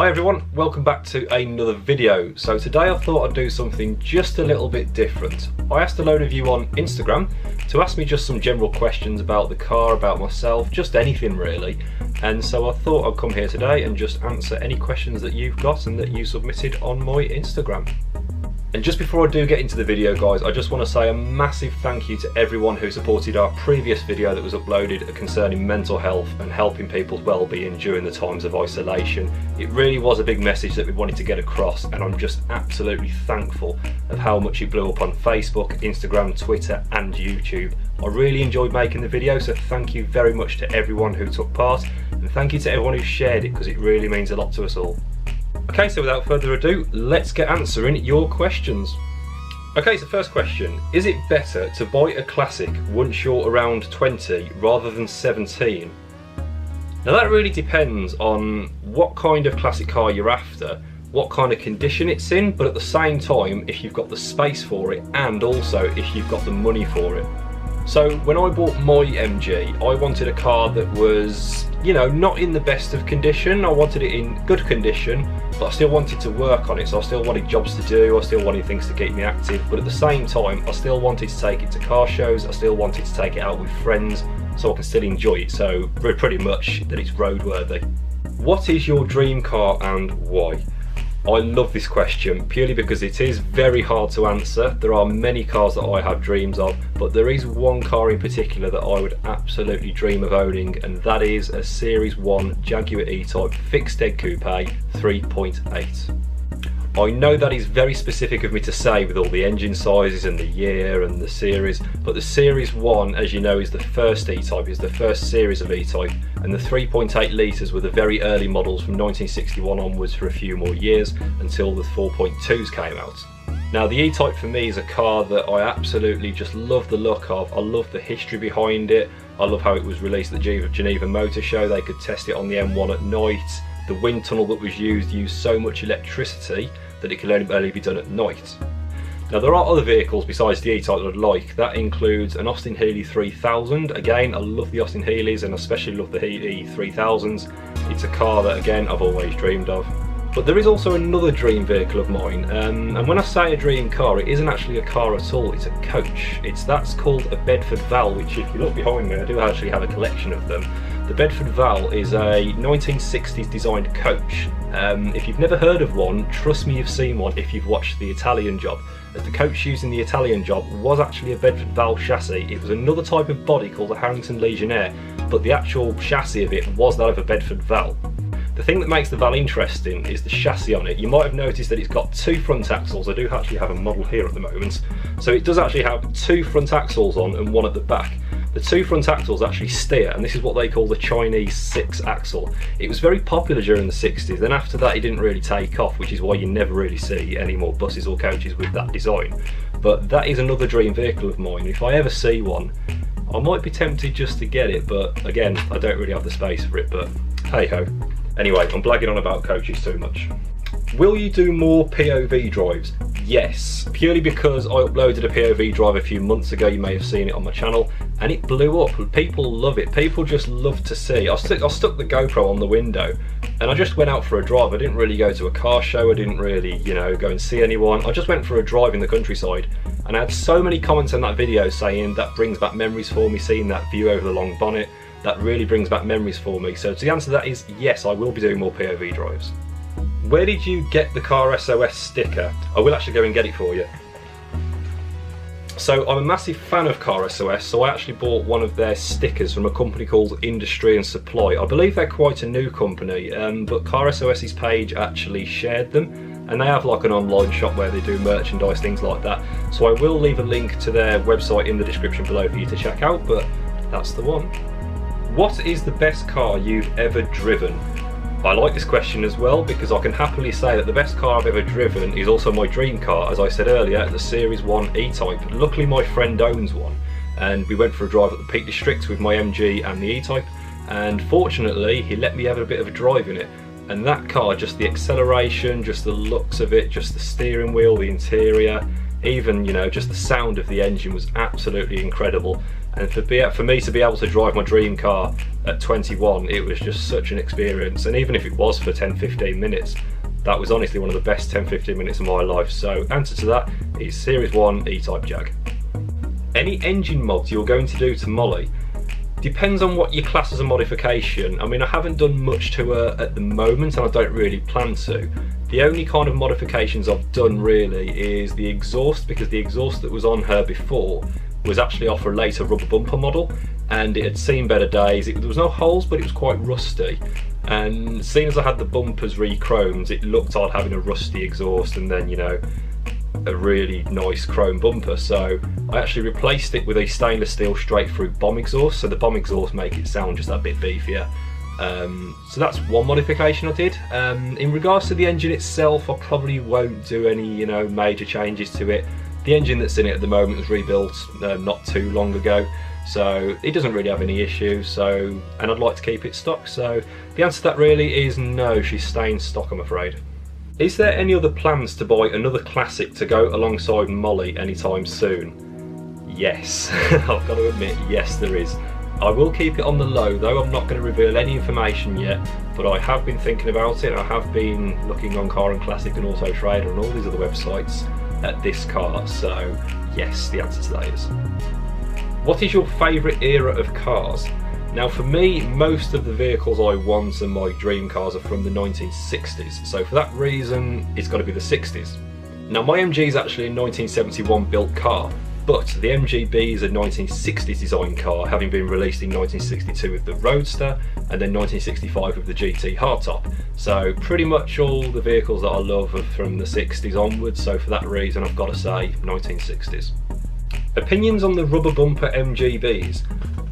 Hi everyone, welcome back to another video. So today I thought I'd do something just a little bit different. I asked a load of you on Instagram to ask me just some general questions about the car, about myself, just anything really. And so I thought I'd come here today and just answer any questions that you've got and that you submitted on my Instagram. And just before I do get into the video guys, I just want to say a massive thank you to everyone who supported our previous video that was uploaded concerning mental health and helping people's well-being during the times of isolation. It really was a big message that we wanted to get across, and I'm just absolutely thankful of how much it blew up on Facebook, Instagram, Twitter and YouTube. I really enjoyed making the video, so thank you very much to everyone who took part, and thank you to everyone who shared it, because it really means a lot to us all. Okay, so without further ado, let's get answering your questions. Okay, so first question, is it better to buy a classic once you're around 20 rather than 17? Now that really depends on what kind of classic car you're after, what kind of condition it's in, but at the same time if you've got the space for it and also if you've got the money for it. So when I bought my MG, I wanted a car that was, not in the best of condition. I wanted it in good condition, but I still wanted to work on it. So I still wanted jobs to do, I still wanted things to keep me active, but at the same time, I still wanted to take it to car shows, I still wanted to take it out with friends, so I can still enjoy it. So pretty much that it's roadworthy. What is your dream car and why? I love this question purely because it is very hard to answer. There are many cars that I have dreams of, but there is one car in particular that I would absolutely dream of owning, and that is a Series 1 Jaguar E-Type fixed head coupe 3.8. I know that is very specific of me to say with all the engine sizes and the year and the series, but the Series 1, as you know, is the first E-Type, is the first series of E-Type, and the 3.8 litres were the very early models from 1961 onwards for a few more years until the 4.2s came out. Now the E-Type for me is a car that I absolutely just love the look of. I love the history behind it. I love how it was released at the Geneva Motor Show. They could test it on the M1 at night. The wind tunnel that was used so much electricity that it can only be done at night. Now there are other vehicles besides the E-Type that I'd like. That includes an Austin Healey 3000. Again, I love the Austin Healeys and especially love the Healey 3000s. It's a car that again I've always dreamed of. But there is also another dream vehicle of mine, and when I say a dream car, it isn't actually a car at all, it's a coach. That's called a Bedford Val, which if you look behind me, I do actually have a collection of them. The Bedford Val is a 1960s designed coach. If you've never heard of one, trust me, you've seen one if you've watched The Italian Job. As the coach used in The Italian Job was actually a Bedford Val chassis. It was another type of body called a Harrington Legionnaire, but the actual chassis of it was that of a Bedford Val. The thing that makes the Val interesting is the chassis on it. You might have noticed that it's got two front axles. I do actually have a model here at the moment. So it does actually have two front axles on and one at the back. The two front axles actually steer, and this is what they call the Chinese 6-axle. It was very popular during the 60s, then after that it didn't really take off, which is why you never really see any more buses or coaches with that design. But that is another dream vehicle of mine. If I ever see one, I might be tempted just to get it, but again, I don't really have the space for it, but hey ho. Anyway, I'm blagging on about coaches too much. Will you do more POV drives? Yes, purely because I uploaded a POV drive a few months ago. You may have seen it on my channel and it blew up. People love it. People just love to see. I stuck the GoPro on the window and I just went out for a drive. I didn't really go to a car show. I didn't really, go and see anyone. I just went for a drive in the countryside, and I had so many comments on that video saying that brings back memories for me, seeing that view over the long bonnet. That really brings back memories for me. So the answer to that is yes, I will be doing more POV drives. Where did you get the Car SOS sticker? I will actually go and get it for you. So I'm a massive fan of Car SOS, so I actually bought one of their stickers from a company called Industry and Supply. I believe they're quite a new company, but Car SOS's page actually shared them, and they have like an online shop where they do merchandise, things like that. So I will leave a link to their website in the description below for you to check out, but that's the one. What is the best car you've ever driven? I like this question as well because I can happily say that the best car I've ever driven is also my dream car, as I said earlier, the Series 1 E-Type. Luckily my friend owns one and we went for a drive at the Peak District with my MG and the E-Type, and fortunately he let me have a bit of a drive in it. And that car, just the acceleration, just the looks of it, just the steering wheel, the interior, even just the sound of the engine was absolutely incredible. and for me to be able to drive my dream car at 21, it was just such an experience. And even if it was for 10-15 minutes, that was honestly one of the best 10-15 minutes of my life. So answer to that is Series 1 E-Type Jag. Any engine mods you're going to do to Molly depends on what you class as a modification. I mean, I haven't done much to her at the moment, and I don't really plan to. The only kind of modifications I've done really is the exhaust, because the exhaust that was on her before was actually off a later rubber bumper model, and it had seen better days. There was no holes, but it was quite rusty. And seeing as I had the bumpers re-chromed, it looked odd having a rusty exhaust and then, you know, a really nice chrome bumper. So I actually replaced it with a stainless steel straight through bomb exhaust, so the bomb exhaust make it sound just a bit beefier. So that's one modification I did. In regards to the engine itself, I probably won't do any, you know, major changes to it. The engine that's in it at the moment was rebuilt not too long ago, so it doesn't really have any issues, and I'd like to keep it stock. So the answer to that really is no, she's staying stock, I'm afraid. Is there any other plans to buy another classic to go alongside Molly anytime soon? Yes, I've got to admit, yes there is. I will keep it on the low though, I'm not going to reveal any information yet, but I have been thinking about it. I have been looking on Car and Classic and Auto Trader and all these other websites at this car, so yes, the answer to that is. What is your favourite era of cars? Now for me, most of the vehicles I want and my dream cars are from the 1960s, so for that reason it's got to be the 60s. Now my MG is actually a 1971 built car, but the MGB is a 1960s design car, having been released in 1962 with the Roadster and then 1965 with the GT hardtop. So pretty much all the vehicles that I love are from the 60s onwards, so for that reason I've got to say 1960s. Opinions on the rubber bumper MGBs?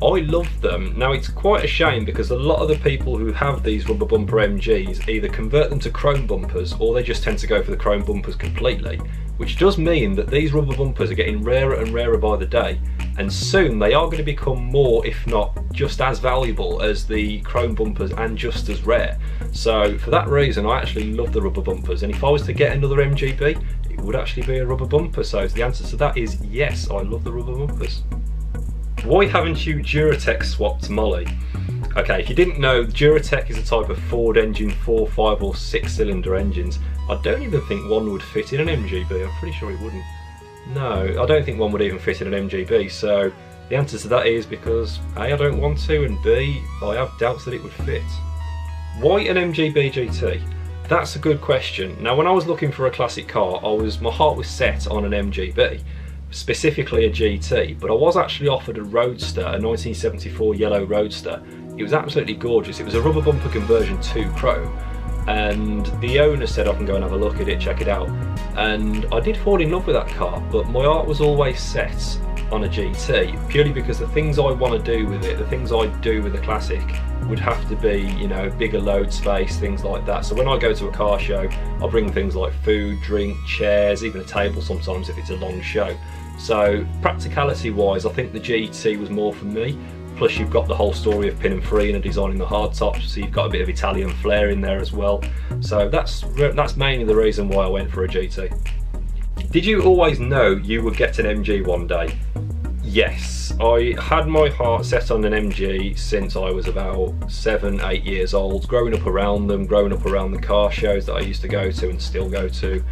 I love them. Now it's quite a shame because a lot of the people who have these rubber bumper MGs either convert them to chrome bumpers or they just tend to go for the chrome bumpers completely, which does mean that these rubber bumpers are getting rarer and rarer by the day, and soon they are going to become more, if not just as valuable as the chrome bumpers and just as rare. So for that reason I actually love the rubber bumpers, and if I was to get another MGB it would actually be a rubber bumper. So the answer to that is yes, I love the rubber bumpers. Why haven't you Duratec swapped Molly? Okay, if you didn't know, Duratec is a type of Ford engine, 4, 5 or 6 cylinder engines. I don't even think one would fit in an MGB, I'm pretty sure it wouldn't. No, I don't think one would even fit in an MGB, so the answer to that is because A, I don't want to, and B, I have doubts that it would fit. Why an MGB GT? That's a good question. Now when I was looking for a classic car, my heart was set on an MGB, specifically a GT, but I was actually offered a Roadster, a 1974 yellow Roadster. It was absolutely gorgeous. It was a rubber bumper conversion to chrome, and the owner said I can go and have a look at it, check it out, and I did fall in love with that car, but my heart was always set on a GT purely because the things I want to do with it, the things I do with a classic, would have to be, you know, bigger load space, things like that. So when I go to a car show, I'll bring things like food, drink, chairs, even a table sometimes if it's a long show. So practicality wise, I think the GT was more for me. Plus you've got the whole story of Pininfarina designing the hardtop, so you've got a bit of Italian flair in there as well. So that's mainly the reason why I went for a GT. Did you always know you would get an MG one day? Yes, I had my heart set on an MG since I was about 7-8 years old, growing up around them, growing up around the car shows that I used to go to and still go to.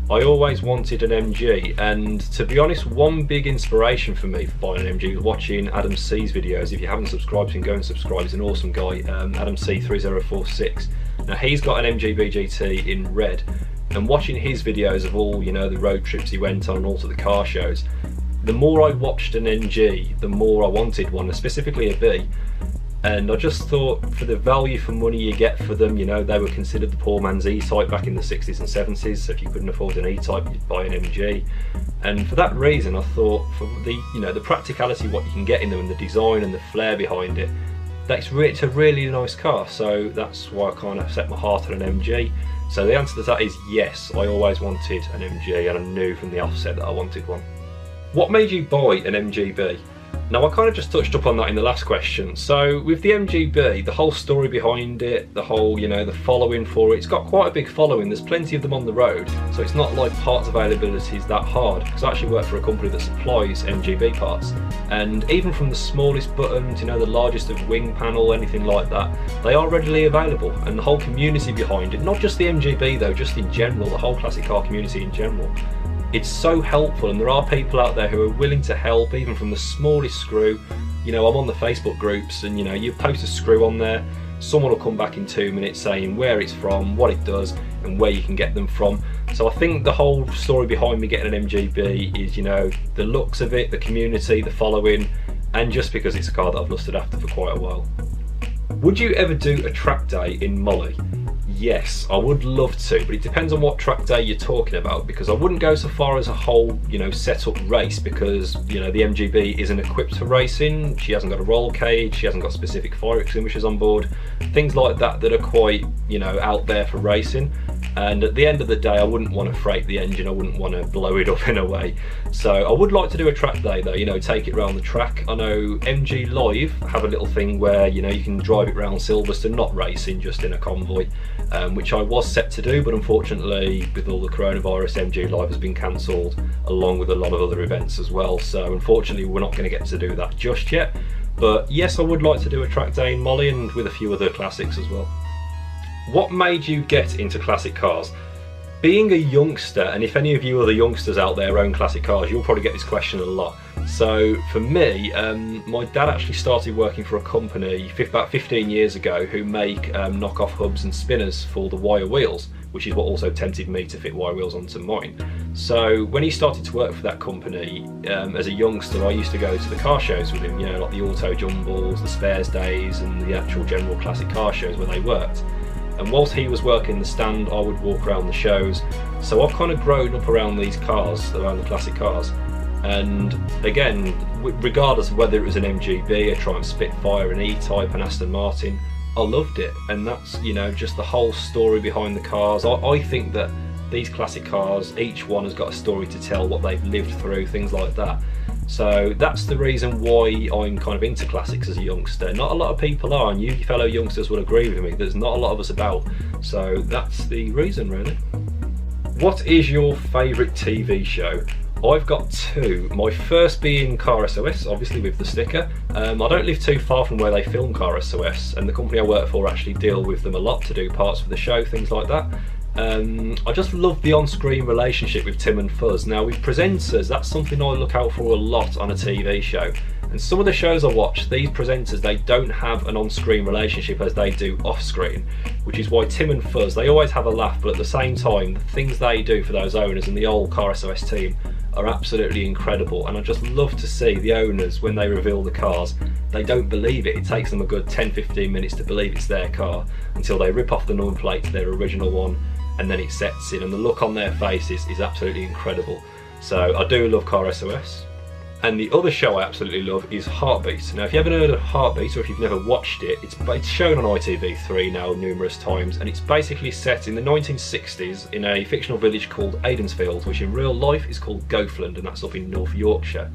I always wanted an MG, and to be honest, one big inspiration for me for buying an MG was watching Adam C's videos. If you haven't subscribed to him, go and subscribe. He's an awesome guy, Adam C 3046. Now he's got an MGB GT in red, and watching his videos of all, you know, the road trips he went on and all to the car shows, the more I watched an MG, the more I wanted one, specifically a B. And I just thought, for the value for money you get for them, you know, they were considered the poor man's E-Type back in the 60s and 70s, so if you couldn't afford an E-Type you'd buy an MG. And for that reason I thought, for the, you know, the practicality, what you can get in them and the design and the flair behind it, it's a really nice car. So that's why I kind of set my heart on an MG. So the answer to that is yes, I always wanted an MG, and I knew from the offset that I wanted one. What made you buy an MGB? Now, I kind of just touched up on that in the last question. So with the MGB, the whole story behind it, the whole, you know, the following for it, it's got quite a big following. There's plenty of them on the road, so it's not like parts availability is that hard, because I actually work for a company that supplies MGB parts, and even from the smallest buttons, you know, the largest of wing panel, anything like that, they are readily available, and the whole community behind it, not just the MGB though, just in general, the whole classic car community in general. It's so helpful, and there are people out there who are willing to help, even from the smallest screw. You know, I'm on the Facebook groups, and you know, you post a screw on there, someone will come back in 2 minutes saying where it's from, what it does, and where you can get them from. So I think the whole story behind me getting an MGB is, you know, the looks of it, the community, the following, and just because it's a car that I've lusted after for quite a while. Would you ever do a track day in Molly? Yes, I would love to, but it depends on what track day you're talking about, because I wouldn't go so far as a whole, you know, set up race, because, you know, the MGB isn't equipped for racing. She hasn't got a roll cage, she hasn't got specific fire extinguishers on board, things like that that are quite, you know, out there for racing. And at the end of the day, I wouldn't want to freight the engine, I wouldn't want to blow it up in a way. So I would like to do a track day though, you know, take it around the track. I know MG Live have a little thing where, you know, you can drive it around Silverstone, not racing, just in a convoy, which I was set to do, but unfortunately with all the coronavirus, MG Live has been cancelled, along with a lot of other events as well. So unfortunately we're not going to get to do that just yet. But yes, I would like to do a track day in Molly, and with a few other classics as well. What made you get into classic cars? Being a youngster, and if any of you other youngsters out there own classic cars, you'll probably get this question a lot. So for me, my dad actually started working for a company about 15 years ago who make knockoff hubs and spinners for the wire wheels, which is what also tempted me to fit wire wheels onto mine. So when he started to work for that company, as a youngster, I used to go to the car shows with him, you know, like the Auto Jumbles, the Spares Days, and the actual general classic car shows where they worked. And whilst he was working the stand, I would walk around the shows. So I've kind of grown up around these cars, around the classic cars. And again, regardless of whether it was an MGB, a Triumph Spitfire, an E-Type, an Aston Martin, I loved it. And that's, you know, just the whole story behind the cars. I think that these classic cars, each one has got a story to tell, what they've lived through, things like that. So that's the reason why I'm kind of into classics as a youngster. Not a lot of people are, and you fellow youngsters will agree with me, there's not a lot of us about. So that's the reason, really. What is your favourite TV show? I've got two. My first being Car SOS, obviously with the sticker. I don't live too far from where they film Car SOS, and the company I work for actually deal with them a lot to do parts for the show, things like that. I just love the on-screen relationship with Tim and Fuzz. Now with presenters, that's something I look out for a lot on a TV show. And some of the shows I watch, these presenters, they don't have an on-screen relationship as they do off-screen, which is why Tim and Fuzz, they always have a laugh, but at the same time, the things they do for those owners and the old Car SOS team are absolutely incredible. And I just love to see the owners, when they reveal the cars, they don't believe it. It takes them a good 10-15 minutes to believe it's their car, until they rip off the number plate to their original one, and then it sets in, and the look on their faces is absolutely incredible. So I do love Car SOS. And the other show I absolutely love is Heartbeat. Now if you haven't heard of Heartbeat, or if you've never watched it, it's shown on ITV3 now numerous times, and it's basically set in the 1960s in a fictional village called Aidensfield, which in real life is called Goathland, and that's up in North Yorkshire.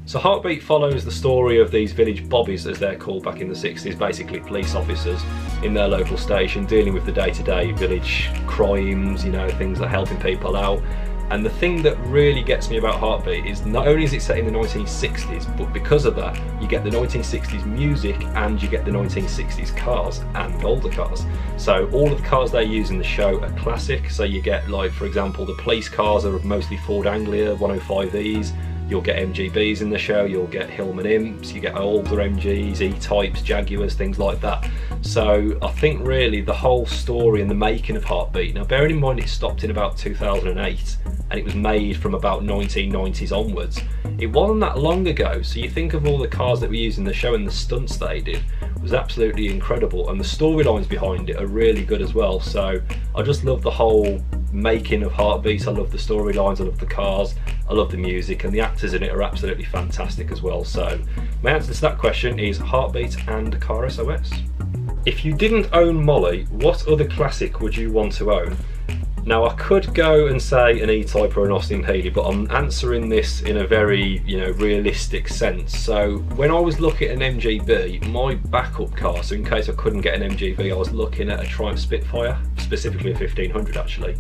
So Heartbeat follows the story of these village bobbies, as they're called back in the 60s, basically police officers in their local station, dealing with the day-to-day village crimes, you know, things like helping people out. And the thing that really gets me about Heartbeat is not only is it set in the 1960s, but because of that, you get the 1960s music and you get the 1960s cars and older cars. So all of the cars they use in the show are classic. So you get, like, for example, the police cars are mostly Ford Anglia 105Es. You'll get MGBs in the show, you'll get Hillman Imps, you get older MGs, E-Types, Jaguars, things like that. So I think really the whole story and the making of Heartbeat, now bearing in mind it stopped in about 2008 and it was made from about 1990s onwards, it wasn't that long ago. So you think of all the cars that we used in the show and the stunts they did, it was absolutely incredible, and the storylines behind it are really good as well. So I just love the whole making of Heartbeat. I love the storylines, I love the cars, I love the music, and the actors in it are absolutely fantastic as well. So my answer to that question is Heartbeat and Car SOS. If you didn't own Molly, what other classic would you want to own? Now I could go and say an E-Type or an Austin Healey, but I'm answering this in a very, realistic sense. So when I was looking at an MGB, my backup car, so in case I couldn't get an MGB, I was looking at a Triumph Spitfire, specifically a 1500 actually,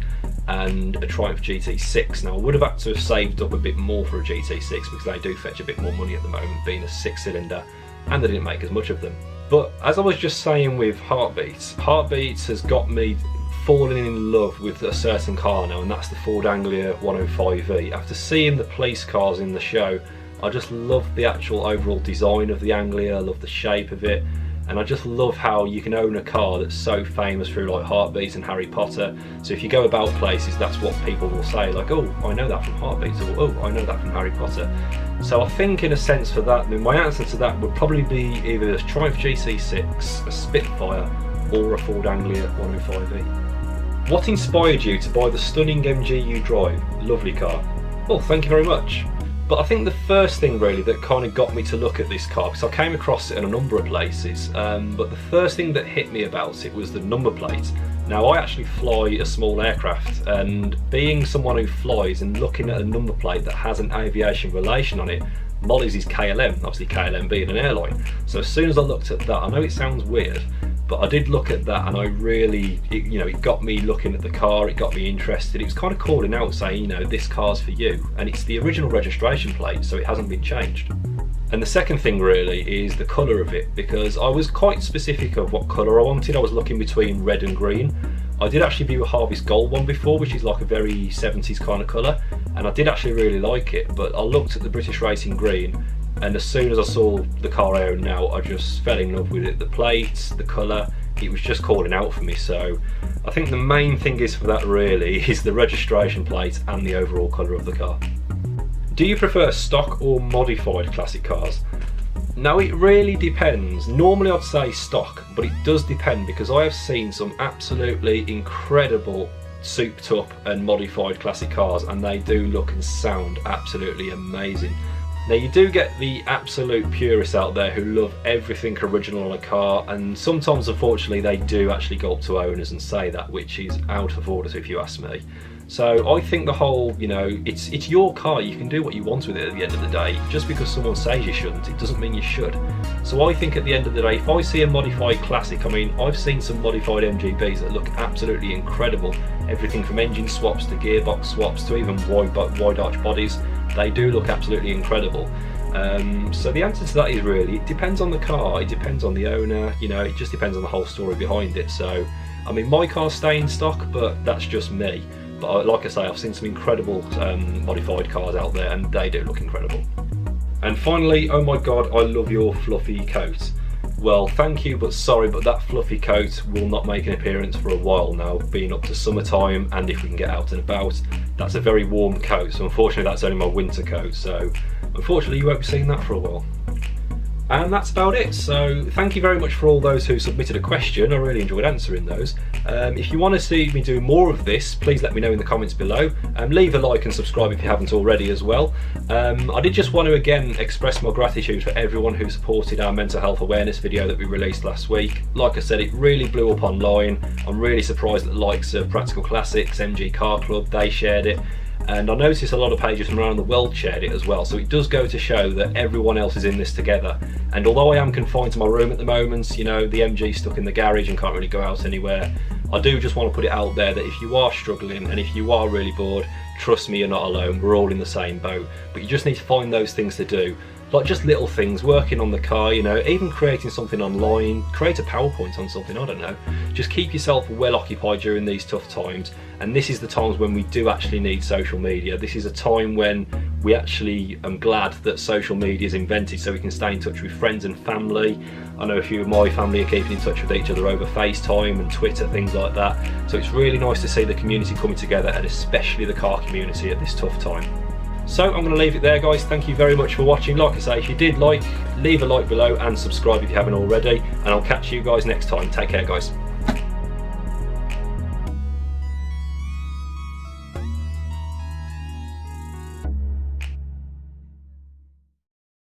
and a Triumph GT6. Now I would have had to have saved up a bit more for a GT6 because they do fetch a bit more money at the moment, being a 6-cylinder, and they didn't make as much of them. But as I was just saying with Heartbeats has got me falling in love with a certain car now, and that's the Ford Anglia 105E. After seeing the police cars in the show, I just love the actual overall design of the Anglia, I love the shape of it, and I just love how you can own a car that's so famous through like Heartbeats and Harry Potter. So if you go about places, that's what people will say, like, oh, I know that from Heartbeats, or oh, I know that from Harry Potter. So I think in a sense for that, my answer to that would probably be either a Triumph GT6, a Spitfire, or a Ford Anglia 105E. What inspired you to buy the stunning MG you drive? Lovely car. Well, thank you very much. But I think the first thing really that kind of got me to look at this car, because I came across it in a number of places, but the first thing that hit me about it was the number plate. Now I actually fly a small aircraft, and being someone who flies and looking at a number plate that has an aviation relation on it, Molly's is KLM, obviously KLM being an airline. So as soon as I looked at that, I know it sounds weird, but I did look at that and I really, it got me looking at the car, it got me interested. It was kind of calling out saying, this car's for you. And it's the original registration plate, so it hasn't been changed. And the second thing really is the colour of it, because I was quite specific of what colour I wanted. I was looking between red and green. I did actually view a Harvest Gold one before, which is like a very 70s kind of colour, and I did actually really like it, but I looked at the British Racing Green, and as soon as I saw the car I own now, I just fell in love with it. The plates, the colour, it was just calling out for me. So I think the main thing is for that really is the registration plate and the overall colour of the car. Do you prefer stock or modified classic cars? Now it really depends. Normally I'd say stock, but it does depend because I have seen some absolutely incredible souped up and modified classic cars, and they do look and sound absolutely amazing. Now you do get the absolute purists out there who love everything original on a car, and sometimes unfortunately they do actually go up to owners and say that, which is out of order if you ask me. So I think the whole, it's your car, you can do what you want with it at the end of the day. Just because someone says you shouldn't, it doesn't mean you should. So I think at the end of the day, if I see a modified classic, I've seen some modified MGBs that look absolutely incredible. Everything from engine swaps to gearbox swaps to even wide arch bodies. They do look absolutely incredible. So the answer to that is really, it depends on the car, it depends on the owner, it just depends on the whole story behind it. So, my cars stay in stock, but that's just me. But like I say, I've seen some incredible modified cars out there, and they do look incredible. And finally, oh my god, I love your fluffy coat. Well, thank you, but sorry, but that fluffy coat will not make an appearance for a while now, being up to summertime, and if we can get out and about. That's a very warm coat, so unfortunately that's only my winter coat, so unfortunately you won't be seeing that for a while. And that's about it. So thank you very much for all those who submitted a question. I really enjoyed answering those. If you want to see me do more of this, please let me know in the comments below. Leave a like and subscribe if you haven't already as well. I did just want to again express my gratitude for everyone who supported our mental health awareness video that we released last week. Like I said, it really blew up online. I'm really surprised that the likes of Practical Classics, MG Car Club, they shared it. And I noticed a lot of pages from around the world shared it as well, so it does go to show that everyone else is in this together. And although I am confined to my room at the moment, the MG's stuck in the garage and can't really go out anywhere, I do just want to put it out there that if you are struggling and if you are really bored, trust me, you're not alone, we're all in the same boat. But you just need to find those things to do, like just little things, working on the car, even creating something online, create a PowerPoint on something, I don't know. Just keep yourself well occupied during these tough times, and this is the times when we do actually need social media. This is a time when we actually am glad that social media is invented so we can stay in touch with friends and family. I know a few of my family are keeping in touch with each other over FaceTime and Twitter, things like that. So it's really nice to see the community coming together, and especially the car community at this tough time. So I'm going to leave it there, guys. Thank you very much for watching. Like I say, if you did like, leave a like below and subscribe if you haven't already, and I'll catch you guys next time. Take care, guys.